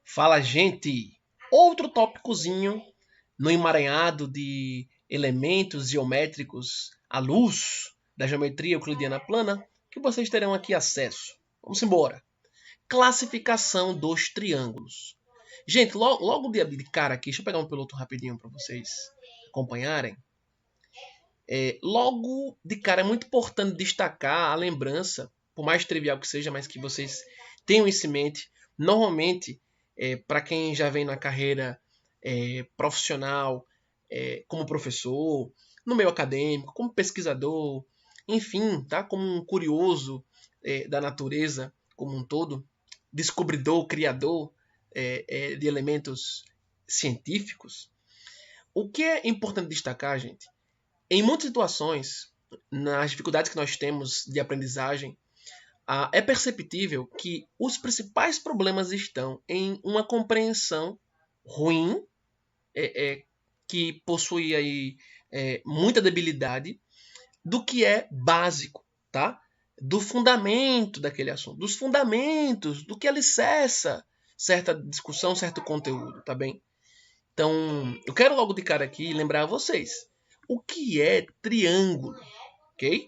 Fala, gente! Outro tópicozinho no emaranhado de elementos geométricos à luz da geometria euclidiana plana que vocês terão aqui acesso. Vamos embora. Classificação dos triângulos. Gente, logo de cara aqui, deixa eu pegar um piloto rapidinho para vocês acompanharem. Logo de cara é muito importante destacar a lembrança, por mais trivial que seja, mas que vocês tenham isso em mente. Normalmente, para quem já vem na carreira profissional, como professor, no meio acadêmico, como pesquisador, enfim, tá? Como um curioso da natureza como um todo, descobridor, criador de elementos científicos. O que é importante destacar, gente? Em muitas situações, nas dificuldades que nós temos de aprendizagem, é perceptível que os principais problemas estão em uma compreensão ruim, que possui aí, muita debilidade, do que é básico, tá? Do fundamento daquele assunto, dos fundamentos, do que alicerça certa discussão, certo conteúdo, tá bem? Então, eu quero logo de cara aqui lembrar a vocês o que é triângulo, ok?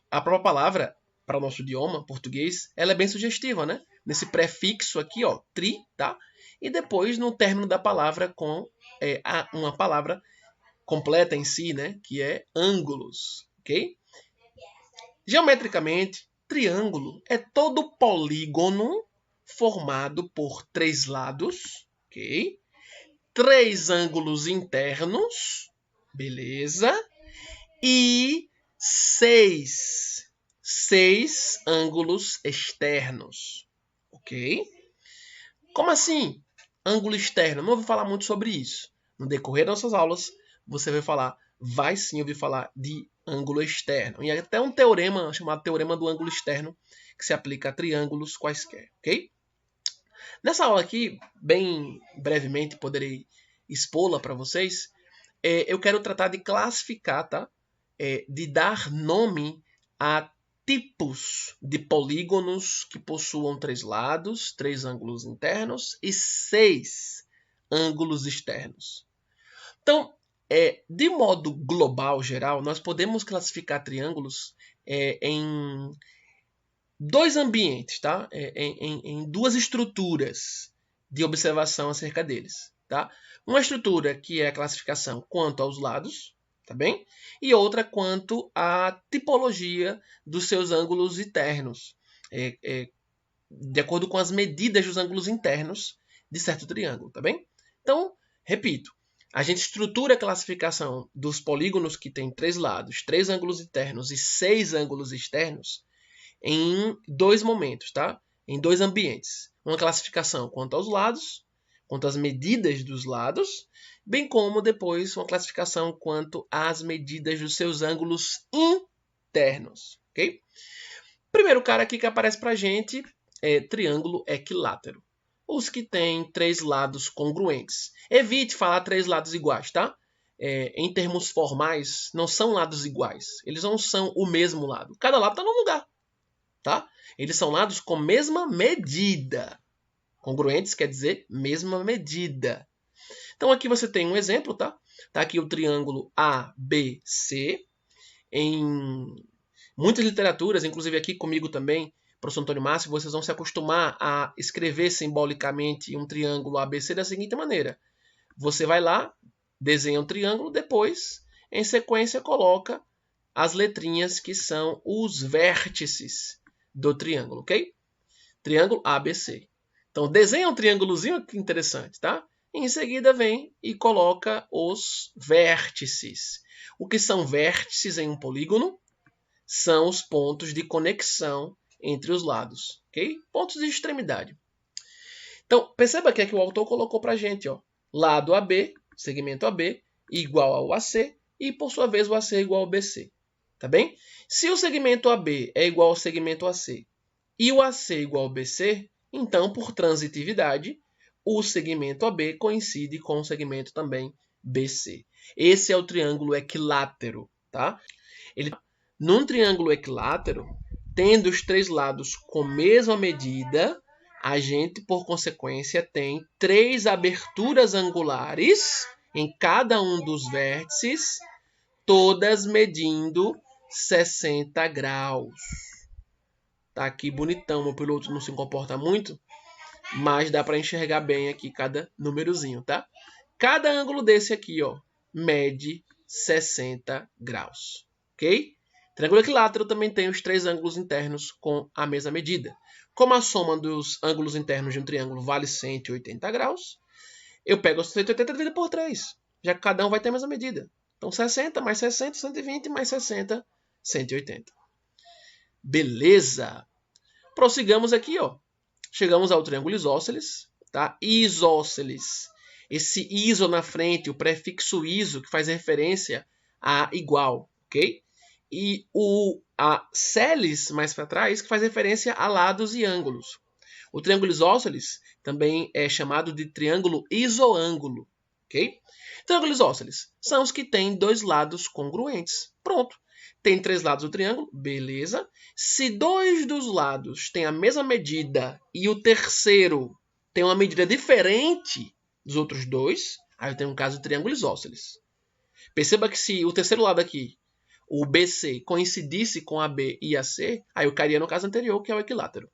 A própria palavra, para o nosso idioma português, ela é bem sugestiva, né? Nesse prefixo aqui, ó, tri, tá? E depois no término da palavra com uma palavra completa em si, né? Que é ângulos, ok? Geometricamente, triângulo é todo polígono formado por três lados, ok? Três ângulos internos, beleza? E seis ângulos externos, ok? Como assim? Ângulo externo. Não vou falar muito sobre isso. No decorrer das nossas aulas, você vai sim ouvir falar de ângulo externo. E até um teorema chamado teorema do ângulo externo, que se aplica a triângulos quaisquer, ok? Nessa aula aqui, bem brevemente, poderei expô-la para vocês. Eu quero tratar de classificar, tá? De dar nome a tipos de polígonos que possuam três lados, três ângulos internos e seis ângulos externos. Então, de modo global, geral, nós podemos classificar triângulos em dois ambientes, tá? Em duas estruturas de observação acerca deles, tá? Uma estrutura que é a classificação quanto aos lados, tá bem? E outra quanto à tipologia dos seus ângulos internos, de acordo com as medidas dos ângulos internos de certo triângulo, tá bem? Então, repito, a gente estrutura a classificação dos polígonos que têm três lados, três ângulos internos e seis ângulos externos em dois momentos, tá? Em dois ambientes. Uma classificação quanto aos lados, quanto às medidas dos lados, bem como depois uma classificação quanto às medidas dos seus ângulos internos, ok? Primeiro cara aqui que aparece pra gente é triângulo equilátero. Os que têm três lados congruentes. Evite falar três lados iguais, tá? Em termos formais, não são lados iguais. Eles não são o mesmo lado. Cada lado está num lugar, tá? Eles são lados com mesma medida. Congruentes quer dizer mesma medida. Então aqui você tem um exemplo, tá? Tá aqui o triângulo ABC. Em muitas literaturas, inclusive aqui comigo também, professor Antônio Márcio, vocês vão se acostumar a escrever simbolicamente um triângulo ABC da seguinte maneira. Você vai lá, desenha um triângulo, depois, em sequência, coloca as letrinhas que são os vértices do triângulo, ok? Triângulo ABC. Então, desenha um triângulozinho, que interessante, tá? E em seguida vem e coloca os vértices. O que são vértices em um polígono? São os pontos de conexão entre os lados, ok? Pontos de extremidade. Então, perceba que é que o autor colocou para a gente, ó, lado AB, segmento AB, igual ao AC, e por sua vez o AC é igual ao BC, tá bem? Se o segmento AB é igual ao segmento AC e o AC é igual ao BC, então, por transitividade, o segmento AB coincide com o segmento também BC. Esse é o triângulo equilátero, tá? Num triângulo equilátero, tendo os três lados com mesma medida, a gente, por consequência, tem 3 aberturas angulares em cada um dos vértices, todas medindo 60 graus. Tá aqui bonitão, meu piloto não se comporta muito, mas dá para enxergar bem aqui cada númerozinho, tá? Cada ângulo desse aqui, ó, mede 60 graus, ok? Triângulo equilátero também tem os 3 ângulos internos com a mesma medida. Como a soma dos ângulos internos de um triângulo vale 180 graus, eu pego os 180 e divido por 3, já que cada um vai ter a mesma medida. Então, 60 mais 60, 120 mais 60, 180. Beleza! Prossigamos aqui, ó. Chegamos ao triângulo isósceles, tá? Isósceles. Esse iso na frente, o prefixo iso, que faz referência a igual, ok? E a celes, mais para trás, que faz referência a lados e ângulos. O triângulo isósceles também é chamado de triângulo isoângulo, ok? Triângulos isósceles são os que têm 2 lados congruentes. Pronto. Tem 3 lados do triângulo, beleza. Se 2 dos lados têm a mesma medida e o terceiro tem uma medida diferente dos outros 2, aí eu tenho um caso de triângulo isósceles. Perceba que se o terceiro lado aqui, o BC, coincidisse com a B e a C, aí eu cairia no caso anterior, que é o equilátero.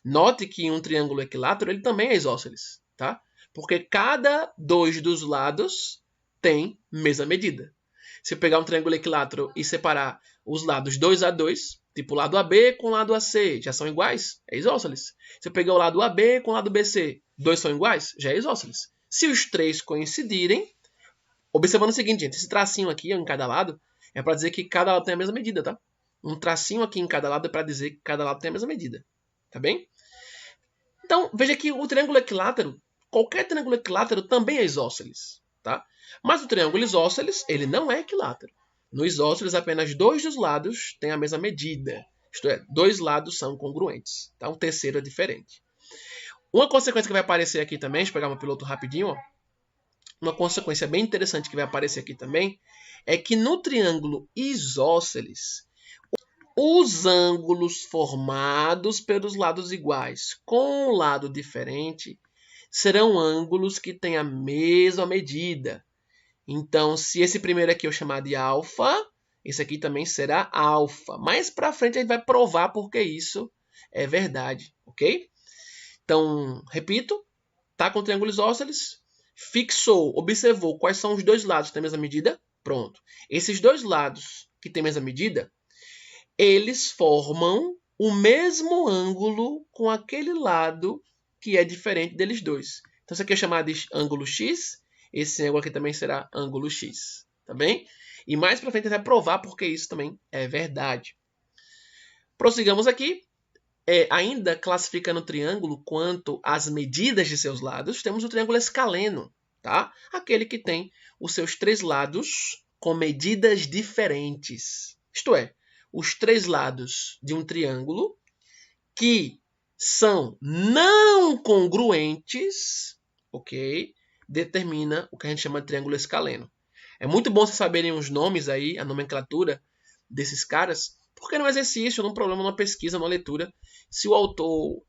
Note que em um triângulo equilátero ele também é isósceles, tá? Porque cada 2 dos lados tem mesma medida. Se eu pegar um triângulo equilátero e separar os lados 2 a 2, tipo o lado AB com o lado AC, já são iguais? É isósceles. Se eu pegar o lado AB com o lado BC, 2 são iguais? Já é isósceles. Se os 3 coincidirem, observando o seguinte, gente, esse tracinho aqui em cada lado é para dizer que cada lado tem a mesma medida, tá? Um tracinho aqui em cada lado é para dizer que cada lado tem a mesma medida, tá bem? Então, veja que o triângulo equilátero, qualquer triângulo equilátero também é isósceles, tá? Mas o triângulo isósceles, ele não é equilátero. No isósceles, apenas 2 dos lados têm a mesma medida. Isto é, 2 lados são congruentes. Tá? Um terceiro é diferente. Uma consequência que vai aparecer aqui também, deixa eu pegar meu piloto rapidinho. Ó. Uma consequência bem interessante que vai aparecer aqui também é que no triângulo isósceles, os ângulos formados pelos lados iguais com um lado diferente serão ângulos que têm a mesma medida. Então, se esse primeiro aqui eu chamar de alfa, esse aqui também será alfa. Mais para frente a gente vai provar porque isso é verdade, ok? Então, repito, tá com o triângulo isósceles, fixou, observou quais são os 2 lados que têm a mesma medida, pronto. Esses 2 lados que têm a mesma medida, eles formam o mesmo ângulo com aquele lado que é diferente deles dois. Então, isso aqui é chamado de ângulo X. Esse ângulo aqui também será ângulo X, tá bem? E mais para frente a gente vai provar porque isso também é verdade. Prossigamos aqui. Ainda classificando o triângulo quanto às medidas de seus lados, temos o triângulo escaleno, tá? Aquele que tem os seus 3 lados com medidas diferentes. Isto é, os 3 lados de um triângulo que são não congruentes, ok? Determina o que a gente chama de triângulo escaleno. É muito bom vocês saberem os nomes aí, a nomenclatura desses caras, porque no exercício, num problema, numa pesquisa, numa leitura, se o autor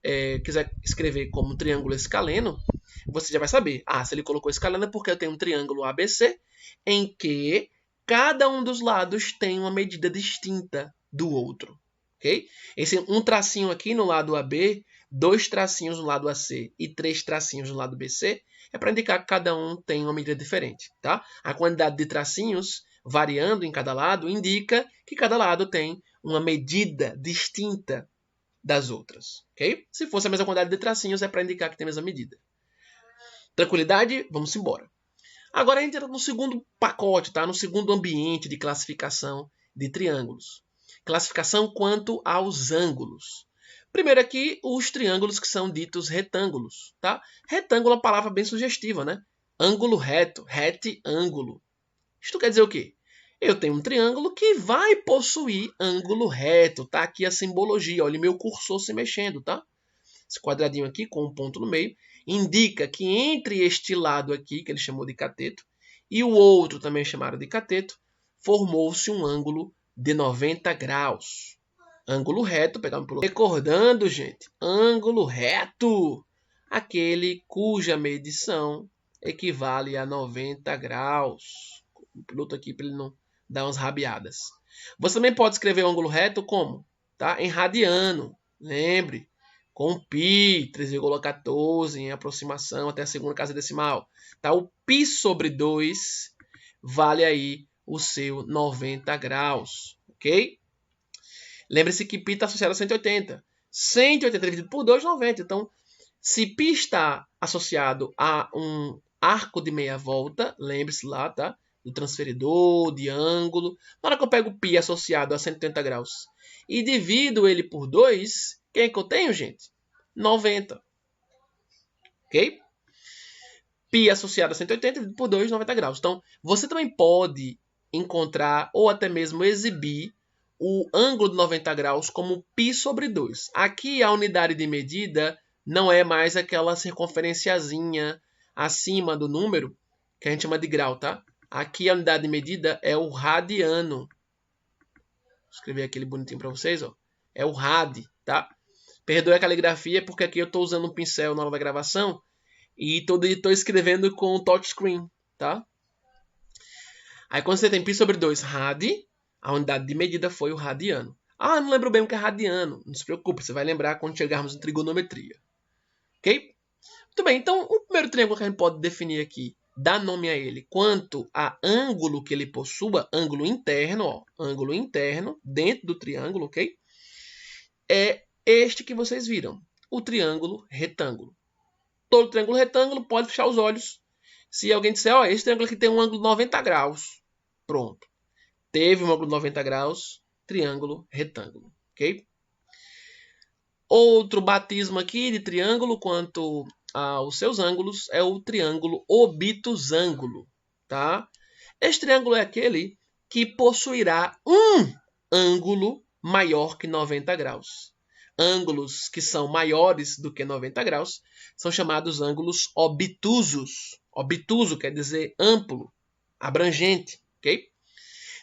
quiser escrever como triângulo escaleno, você já vai saber. Se ele colocou escaleno é porque eu tenho um triângulo ABC em que cada um dos lados tem uma medida distinta do outro. Okay? Esse um tracinho aqui no lado AB, 2 tracinhos no lado AC e 3 tracinhos no lado BC é para indicar que cada um tem uma medida diferente. Tá? A quantidade de tracinhos variando em cada lado indica que cada lado tem uma medida distinta das outras. Okay? Se fosse a mesma quantidade de tracinhos, é para indicar que tem a mesma medida. Tranquilidade? Vamos embora. Agora a gente entra no segundo pacote, tá? No segundo ambiente de classificação de triângulos. Classificação quanto aos ângulos. Primeiro aqui, os triângulos que são ditos retângulos. Tá? Retângulo é uma palavra bem sugestiva, né? Ângulo reto, retângulo. Isto quer dizer o quê? Eu tenho um triângulo que vai possuir ângulo reto. Tá aqui a simbologia. Olha o meu cursor se mexendo, tá? Esse quadradinho aqui com um ponto no meio indica que entre este lado aqui, que ele chamou de cateto, e o outro também chamado de cateto, formou-se um ângulo de 90 graus. Ângulo reto, pegamos pelo... Recordando, gente, ângulo reto, aquele cuja medição equivale a 90 graus. O piloto aqui para ele não dar umas rabiadas. Você também pode escrever o ângulo reto como? Tá? Em radiano. Lembre, com π, 3,14 em aproximação até a segunda casa decimal. Tá? O π sobre 2 vale aí o seu 90 graus. Ok? Lembre-se que π está associado a 180. 180 dividido por 2, 90. Então, se π está associado a um arco de meia volta, lembre-se lá, tá? Do transferidor, de ângulo. Na hora que eu pego π associado a 180 graus e divido ele por 2, quem é que eu tenho, gente? 90. Ok? π associado a 180 dividido por 2, 90 graus. Então, você também pode encontrar ou até mesmo exibir o ângulo de 90 graus como π sobre 2. Aqui a unidade de medida não é mais aquela circunferenciazinha acima do número, que a gente chama de grau, tá? Aqui a unidade de medida é o radiano. Vou escrever aquele bonitinho para vocês, ó. É o rad, tá? Perdoe a caligrafia, porque aqui eu estou usando um pincel na hora da gravação e estou escrevendo com o touchscreen, tá? Aí quando você tem π sobre 2 rad, a unidade de medida foi o radiano. Ah, não lembro bem o que é radiano. Não se preocupe, você vai lembrar quando chegarmos em trigonometria. Ok? Muito bem, então o primeiro triângulo que a gente pode definir aqui, dar nome a ele quanto a ângulo que ele possua, ângulo interno, ó, ângulo interno dentro do triângulo, ok? É este que vocês viram, o triângulo retângulo. Todo triângulo retângulo pode fechar os olhos. Se alguém disser, ó, esse triângulo aqui tem um ângulo de 90 graus. Pronto. Teve um ângulo de 90 graus, triângulo retângulo, ok? Outro batismo aqui de triângulo quanto aos seus ângulos é o triângulo obtusângulo, tá? Este triângulo é aquele que possuirá um ângulo maior que 90 graus. Ângulos que são maiores do que 90 graus são chamados ângulos obtusos. Obtuso quer dizer amplo, abrangente, ok?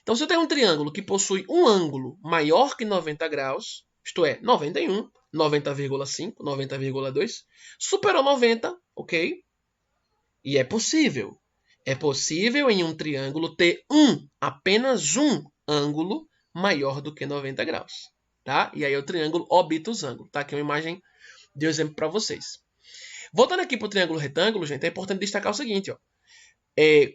Então, se eu tenho um triângulo que possui um ângulo maior que 90 graus, isto é, 91, 90,5, 90,2, superou 90, ok? E é possível. É possível em um triângulo ter apenas um ângulo maior do que 90 graus. Tá? E aí é o triângulo obtusângulo. Tá? Aqui é uma imagem de um exemplo para vocês. Voltando aqui para o triângulo retângulo, gente, é importante destacar o seguinte, ó.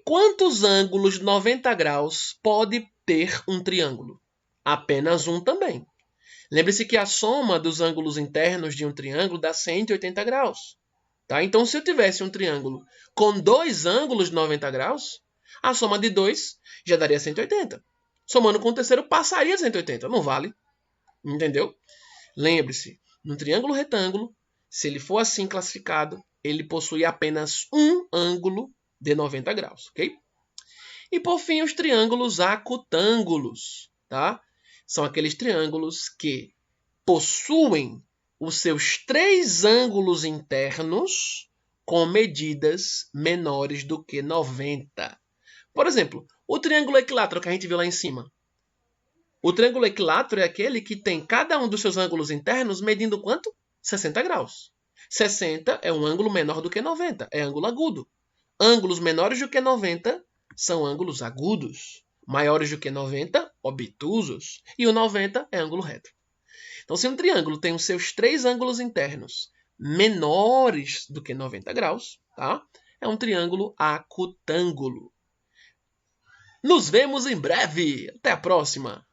Quantos ângulos de 90 graus pode ter um triângulo? Apenas um também. Lembre-se que a soma dos ângulos internos de um triângulo dá 180 graus. Tá? Então, se eu tivesse um triângulo com dois ângulos de 90 graus, a soma de 2 já daria 180. Somando com o terceiro, passaria de 180. Não vale. Entendeu? Lembre-se, no triângulo retângulo, se ele for assim classificado, ele possui apenas um ângulo de 90 graus, ok? E por fim, os triângulos acutângulos, tá? São aqueles triângulos que possuem os seus três ângulos internos com medidas menores do que 90. Por exemplo, o triângulo equilátero que a gente viu lá em cima. O triângulo equilátero é aquele que tem cada um dos seus ângulos internos medindo quanto? 60 graus. 60 é um ângulo menor do que 90, é ângulo agudo. Ângulos menores do que 90 são ângulos agudos. Maiores do que 90, obtusos. E o 90 é ângulo reto. Então, se um triângulo tem os seus três ângulos internos menores do que 90 graus, tá? É um triângulo acutângulo. Nos vemos em breve. Até a próxima.